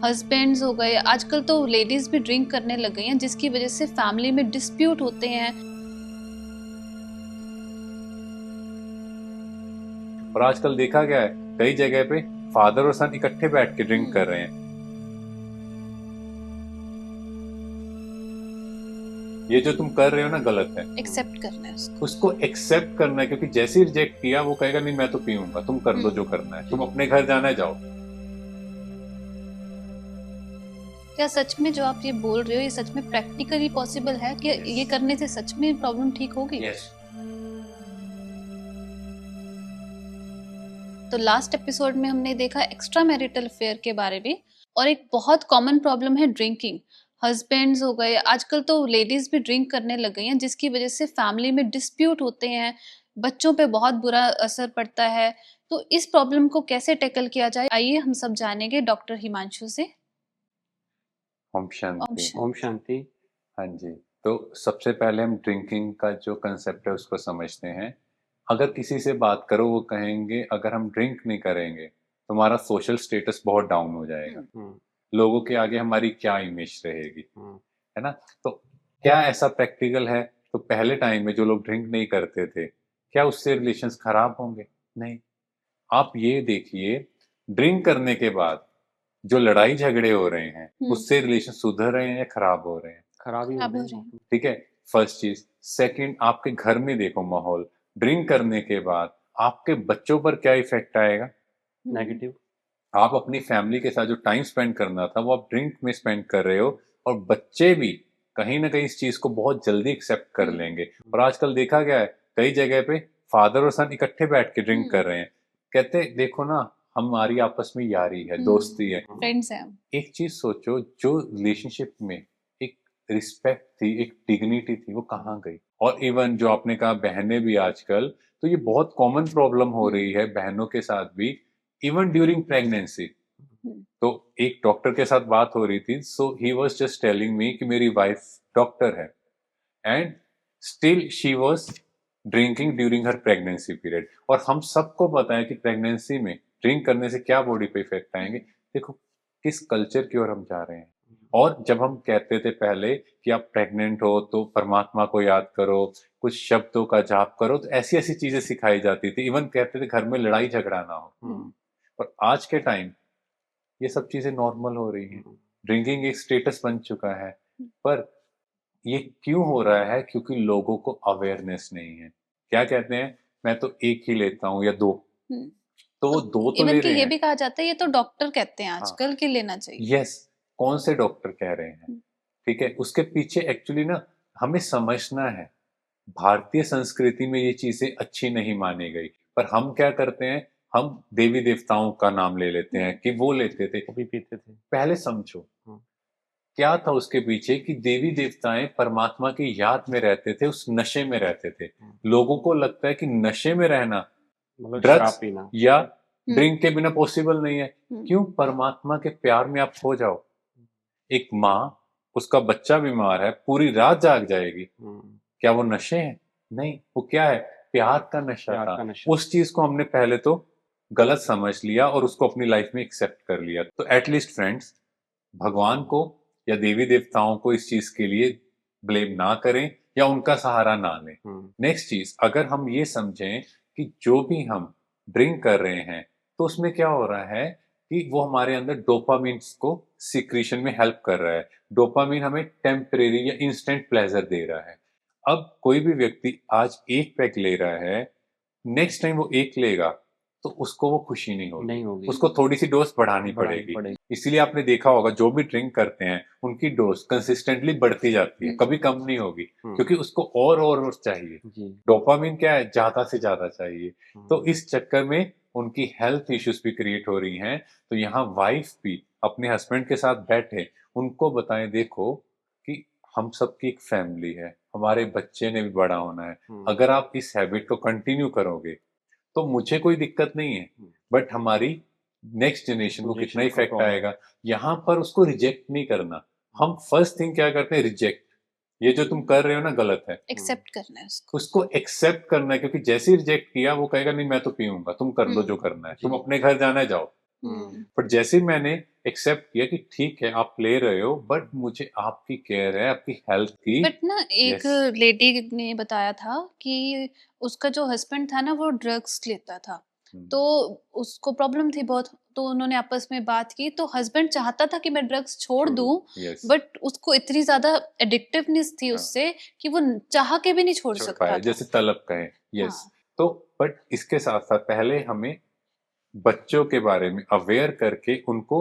Husbands हो गए, आजकल तो लेडीज भी ड्रिंक करने लग गई हैं, जिसकी वजह से फैमिली में डिस्प्यूट होते हैं। और आजकल देखा गया है कई जगह पे फादर और सन इकट्ठे बैठ के ड्रिंक कर रहे हैं। ये जो तुम कर रहे हो ना गलत है। एक्सेप्ट करना है उसको। उसको एक्सेप्ट करना है, क्योंकि जैसे ही रिजेक्ट किया वो कहेगा नहीं मैं तो पीऊंगा, तुम कर दो जो करना है, तुम अपने घर जाना है जाओ। क्या सच में जो आप ये बोल रहे हो ये सच में प्रैक्टिकली पॉसिबल है कि ये करने से सच में प्रॉब्लम ठीक होगी? यस। तो लास्ट एपिसोड में हमने देखा एक्स्ट्रा मैरिटल अफेयर के बारे में, और एक बहुत कॉमन प्रॉब्लम है ड्रिंकिंग। हस्बैंड्स हो गए, आजकल तो लेडीज भी ड्रिंक करने लग गई हैं, जिसकी वजह से फैमिली में डिस्प्यूट होते हैं, बच्चों पे बहुत बुरा असर पड़ता है। तो इस प्रॉब्लम को कैसे टैकल किया जाए, आइए हम सब जानेंगे डॉक्टर हिमांशु से। ओम शांति। ओम शांति। हाँ जी। तो सबसे पहले हम ड्रिंकिंग का जो कंसेप्ट है उसको समझते हैं। अगर किसी से बात करो वो कहेंगे अगर हम ड्रिंक नहीं करेंगे तो हमारा सोशल स्टेटस बहुत डाउन हो जाएगा, लोगों के आगे हमारी क्या इमेज रहेगी, है ना। तो क्या ऐसा प्रैक्टिकल है? तो पहले टाइम में जो लोग ड्रिंक नहीं करते थे, क्या उससे रिलेशंस खराब होंगे? नहीं। आप ये देखिए, ड्रिंक करने के बाद जो लड़ाई झगड़े हो रहे हैं उससे रिलेशन सुधर रहे हैं या खराब हो रहे हैं? खराब ही हो रहे हैं। ठीक है, फर्स्ट चीज। सेकंड, आपके घर में देखो माहौल, ड्रिंक करने के बाद आपके बच्चों पर क्या इफेक्ट आएगा? नेगेटिव। आप अपनी फैमिली के साथ जो टाइम स्पेंड करना था वो आप ड्रिंक में स्पेंड कर रहे हो, और बच्चे भी कहीं ना कहीं इस चीज को बहुत जल्दी एक्सेप्ट कर लेंगे। और आजकल देखा गया है कई जगह पे फादर और सन इकट्ठे बैठ के ड्रिंक कर रहे हैं, कहते देखो ना हमारी आपस में यारी है, दोस्ती है, फ्रेंड्स हैं। एक चीज सोचो, जो रिलेशनशिप में एक रिस्पेक्ट थी, एक डिग्निटी थी, वो कहाँ गई? और इवन जो आपने कहा बहनें भी आजकल, तो ये बहुत कॉमन प्रॉब्लम हो रही है बहनों के साथ भी, इवन ड्यूरिंग प्रेगनेंसी। तो एक डॉक्टर के साथ बात हो रही थी, so he was just telling me कि मेरी वाइफ डॉक्टर है and still she was drinking during her pregnancy period. और हम सबको पता है कि प्रेगनेंसी में ड्रिंक करने से क्या बॉडी पे इफेक्ट आएंगे। देखो किस कल्चर की ओर हम जा रहे हैं। और जब हम कहते थे पहले कि आप प्रेग्नेंट हो तो परमात्मा को याद करो, कुछ शब्दों का जाप करो, तो ऐसी ऐसी चीजें सिखाई जाती थी, इवन कहते थे घर में लड़ाई झगड़ा ना हो। और आज के टाइम ये सब चीजें नॉर्मल हो रही हैं, ड्रिंकिंग एक स्टेटस बन चुका है। पर ये क्यों हो रहा है? क्योंकि लोगों को अवेयरनेस नहीं है। क्या कहते हैं, मैं तो एक ही लेता हूँ या दो, तो वो दो तो ले रहे हैं। ये भी कहा जाता है ये तो डॉक्टर कहते हैं आजकल कि लेना चाहिए। यस, कौन से डॉक्टर कह रहे हैं? ठीक है, उसके पीछे एक्चुअली ना हमें समझना है, भारतीय संस्कृति में ये चीजें अच्छी नहीं मानी गई, पर हम क्या करते हैं, हम देवी देवताओं का नाम ले लेते हैं कि वो लेते थे, भी पीते थे। पहले समझो क्या था उसके पीछे, कि देवी देवताएं परमात्मा की याद में रहते थे, उस नशे में रहते थे। लोगों को लगता है कि नशे में रहना ड्रग्स या ड्रिंक के बिना पॉसिबल नहीं है। क्यों? परमात्मा के प्यार में आप खो जाओ। एक माँ, उसका बच्चा बीमार है, पूरी रात जाग जाएगी, क्या वो नशे हैं? नहीं, वो क्या है? प्यार का नशा था। उस चीज को हमने पहले तो गलत समझ लिया और उसको अपनी लाइफ में एक्सेप्ट कर लिया। तो एटलीस्ट फ्रेंड्स, भगवान को या देवी देवताओं को इस चीज के लिए ब्लेम ना करें या उनका सहारा ना लें। नेक्स्ट चीज, अगर हम ये समझें कि जो भी हम ड्रिंक कर रहे हैं तो उसमें क्या हो रहा है कि वो हमारे अंदर डोपामिन को सिक्रीशन में हेल्प कर रहा है। डोपामिन हमें टेम्परेरी या इंस्टेंट प्लेजर दे रहा है। अब कोई भी व्यक्ति आज एक पैक ले रहा है, नेक्स्ट टाइम वो एक लेगा तो उसको वो खुशी नहीं होगी, उसको थोड़ी सी डोज बढ़ानी पड़ेगी। इसीलिए आपने देखा होगा जो भी ड्रिंक करते हैं उनकी डोज कंसिस्टेंटली बढ़ती जाती है, कभी कम नहीं होगी, क्योंकि उसको और चाहिए। डोपामिन क्या है? ज्यादा से ज्यादा चाहिए। तो इस चक्कर में उनकी हेल्थ इश्यूज भी क्रिएट हो रही हैं। तो यहाँ वाइफ भी अपने हस्बैंड के साथ बैठे, उनको बताएं देखो कि हम सबकी एक फैमिली है, हमारे बच्चे ने भी बड़ा होना है, अगर आप इस हैबिट को कंटिन्यू करोगे तो मुझे कोई दिक्कत नहीं है, बट हमारी नेक्स्ट जनरेशन को कितना इफेक्ट आएगा। यहाँ पर उसको रिजेक्ट नहीं करना। हम फर्स्ट थिंग क्या करते हैं? रिजेक्ट। ये जो तुम कर रहे हो ना गलत है। एक्सेप्ट करना है उसको एक्सेप्ट करना है, क्योंकि जैसे ही रिजेक्ट किया वो कहेगा नहीं मैं तो पीऊंगा, तुम कर लो जो करना है, तुम अपने घर जाना है जाओ। पर जैसे ही मैंने एक्सेप्ट किया कि ठीक है आप ले रहे हो, बट मुझे आपकी केयर है, आपकी हेल्थ की। बट ना एक Yes. लेडी ने बताया था कि उसका जो हस्बैंड था ना वो ड्रग्स लेता था, तो उसको प्रॉब्लम थी बहुत, तो उन्होंने आपस में बात की, तो हस्बैंड चाहता था कि मैं ड्रग्स छोड़ दूं, Yes. बट उसको इतनी ज्यादा एडिक्टिवनेस थी हाँ। उससे कि वो चाह के भी नहीं छोड़ छोड़ सकता पाए, था। जैसे तलब कहें। यस। हाँ। तो बट इसके साथ साथ पहले हमें बच्चों के बारे में अवेयर करके उनको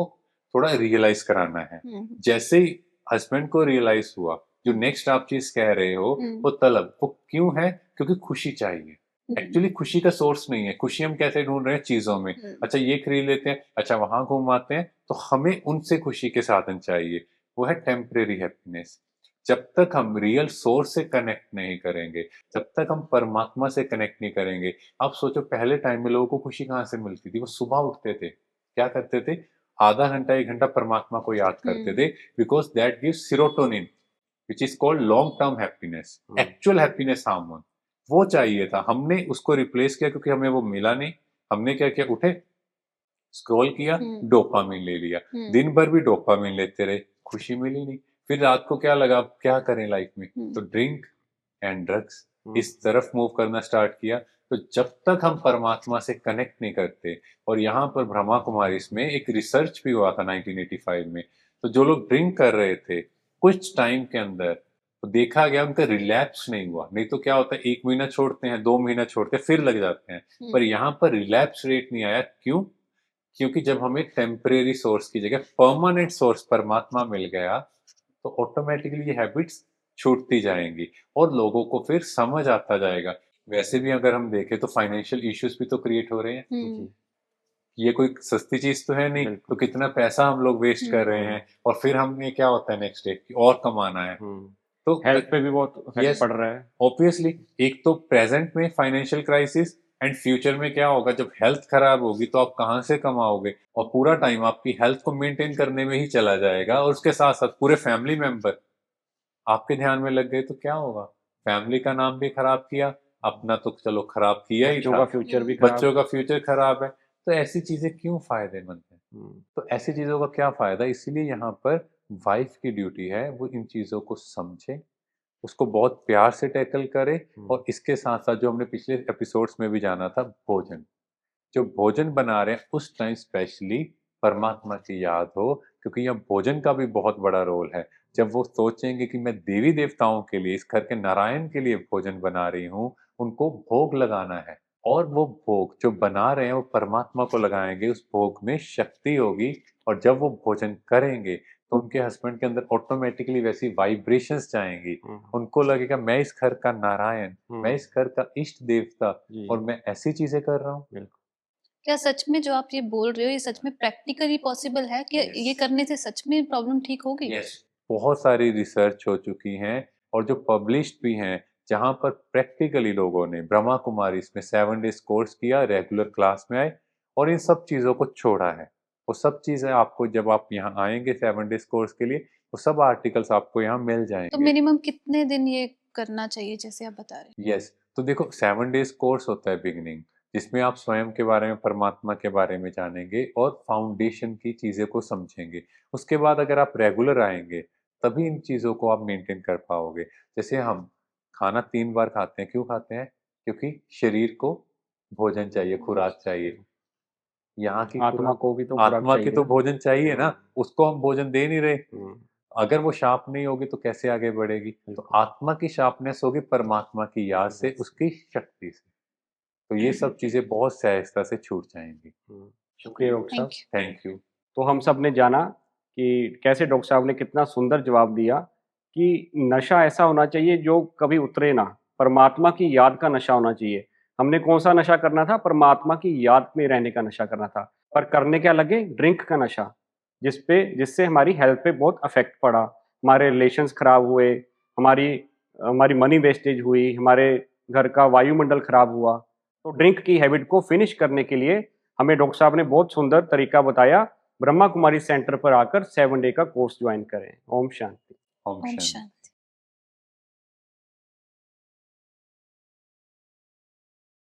थोड़ा रियलाइज कराना है। जैसे ही हस्बैंड को रियलाइज हुआ, जो नेक्स्ट आप चीज कह रहे हो वो तलब, वो क्यों है? क्योंकि खुशी चाहिए। एक्चुअली खुशी का सोर्स नहीं है। खुशी हम कैसे ढूंढ रहे हैं? चीजों में। अच्छा ये खरीद लेते हैं, अच्छा वहां घूमाते हैं, तो हमें उनसे खुशी के साधन चाहिए। वो है टेम्परेरी हैप्पीनेस। जब तक हम रियल सोर्स से कनेक्ट नहीं करेंगे, जब तक हम परमात्मा से कनेक्ट नहीं करेंगे। आप सोचो पहले टाइम में लोगों को खुशी कहाँ से मिलती थी? वो सुबह उठते थे, क्या करते थे? आधा घंटा 1 घंटा परमात्मा को याद करते थे, because that gives serotonin which is called long term happiness, actual happiness hormone. वो चाहिए था, हमने उसको रिप्लेस किया क्योंकि हमें वो मिला नहीं। हमने क्या किया? उठे, स्क्रॉल किया, डोपामिन ले लिया, दिन भर भी डोपामिन लेते रहे, खुशी मिली नहीं। फिर रात को क्या लगा, अब क्या करें लाइफ में? तो ड्रिंक एंड ड्रग्स इस तरफ मूव करना स्टार्ट किया। तो जब तक हम परमात्मा से कनेक्ट नहीं करते, और यहाँ पर ब्रह्मा कुमारी में एक रिसर्च भी हुआ था 1985 में, तो जो लोग ड्रिंक कर रहे थे कुछ टाइम के अंदर तो देखा गया उनका रिलैप्स नहीं हुआ। नहीं तो क्या होता है, 1 महीना छोड़ते हैं, 2 महीना छोड़ते हैं, फिर लग जाते हैं। पर यहाँ पर रिलैप्स रेट नहीं आया। क्यों? क्योंकि जब हमें टेम्परेरी सोर्स की जगह परमानेंट सोर्स परमात्मा मिल गया, तो ऑटोमेटिकली ये हैबिट्स छूटती जाएंगी और लोगों को फिर समझ आता जाएगा। वैसे भी अगर हम देखें तो फाइनेंशियल इश्यूज भी तो क्रिएट हो रहे हैं। ये कोई सस्ती चीज तो है नहीं, तो कितना पैसा हम लोग वेस्ट कर रहे हैं, और फिर हमें क्या होता है नेक्स्ट डे कि और कमाना है। तो हेल्थ पे भी बहुत इफेक्ट पड़ रहा है। ऑब्वियसली एक तो प्रेजेंट में फाइनेंशियल क्राइसिस, एंड फ्यूचर में क्या होगा जब हेल्थ खराब होगी, तो आप कहाँ से कमाओगे? और पूरा टाइम आपकी हेल्थ को मेंटेन करने में ही चला जाएगा, और उसके साथ साथ पूरे फैमिली मेंबर आपके ध्यान में लग गए तो क्या होगा? फैमिली का नाम भी खराब किया, अपना तो चलो खराब किया ही था, बच्चों का फ्यूचर भी बच्चों का फ्यूचर खराब है। तो ऐसी चीजें क्यों फायदेमंद है? तो ऐसी चीजों का क्या फायदा? इसीलिए यहाँ पर वाइफ की ड्यूटी है वो इन चीजों को समझे, उसको बहुत प्यार से टैकल करे, और इसके साथ साथ जो हमने पिछले एपिसोड्स में भी जाना था, भोजन, जो भोजन बना रहे हैं उस टाइम स्पेशली परमात्मा की याद हो, क्योंकि यहाँ भोजन का भी बहुत बड़ा रोल है। जब वो सोचेंगे कि मैं देवी देवताओं के लिए, इस घर के नारायण के लिए भोजन बना रही हूँ, उनको भोग लगाना है, और वो भोग जो बना रहे हैं वो परमात्मा को लगाएंगे, उस भोग में शक्ति होगी, और जब वो भोजन करेंगे तो उनके हस्बैंड के अंदर ऑटोमेटिकली वैसी वाइब्रेशंस जाएंगी। उनको लगेगा मैं इस घर का नारायण, मैं इस घर का इष्ट देवता, और मैं ऐसी चीजें कर रहा हूँ। क्या सच में जो आप ये बोल रहे हो ये सच में प्रैक्टिकली पॉसिबल है कि ये करने से सच में प्रॉब्लम ठीक होगी? बहुत सारी रिसर्च हो चुकी हैं, और जो पब्लिश्ड भी हैं, जहां पर प्रैक्टिकली लोगों ने ब्रह्मा कुमारी में 7 डेज कोर्स किया, रेगुलर क्लास में आए, और इन सब चीजों को छोड़ा है। वो सब चीजें आपको जब आप यहाँ आएंगे 7 डेज कोर्स के लिए, वो सब आर्टिकल्स आपको यहाँ मिल तो जाएंगे। मिनिमम कितने दिन ये करना चाहिए जैसे आप बता रहे हैं? यस, तो देखो 7 डेज कोर्स होता है बिगिनिंग, जिसमें आप स्वयं के बारे में, परमात्मा के बारे में जानेंगे और फाउंडेशन की चीज़ें को समझेंगे। उसके बाद अगर आप रेगुलर आएंगे तभी इन चीज़ों को आप मेंटेन कर पाओगे। जैसे हम खाना 3 बार खाते हैं, क्यों खाते हैं? क्योंकि शरीर को भोजन चाहिए, खुराक चाहिए। यहाँ की आत्मा खुराक, को भी तो खुराक आत्मा की चाहिए तो ना। भोजन चाहिए ना, उसको हम भोजन दे नहीं रहे। अगर वो शार्प नहीं होगी तो कैसे आगे बढ़ेगी? तो आत्मा की शार्पनेस होगी परमात्मा की याद से, उसकी शक्ति से। तो ये सब चीजें बहुत सहजता से छूट जाएंगी। शुक्रिया डॉक्टर साहब। Thank you. तो हम सब ने जाना कि कैसे डॉक्टर साहब ने कितना सुंदर जवाब दिया कि नशा ऐसा होना चाहिए जो कभी उतरे ना, परमात्मा की याद का नशा होना चाहिए। हमने कौन सा नशा करना था? परमात्मा की याद में रहने का नशा करना था। पर करने क्या लगे? ड्रिंक का नशा, जिससे हमारी हेल्थ पे बहुत अफेक्ट पड़ा, हमारे रिलेशंस खराब हुए, हमारी हमारी मनी वेस्टेज हुई, हमारे घर का वायुमंडल खराब हुआ। तो ड्रिंक की हैबिट को फिनिश करने के लिए हमें डॉक्टर साहब ने बहुत सुंदर तरीका बताया। ब्रह्मा कुमारी सेंटर पर आकर 7 डे का कोर्स ज्वाइन करें। ओम शांति। ओम शांति।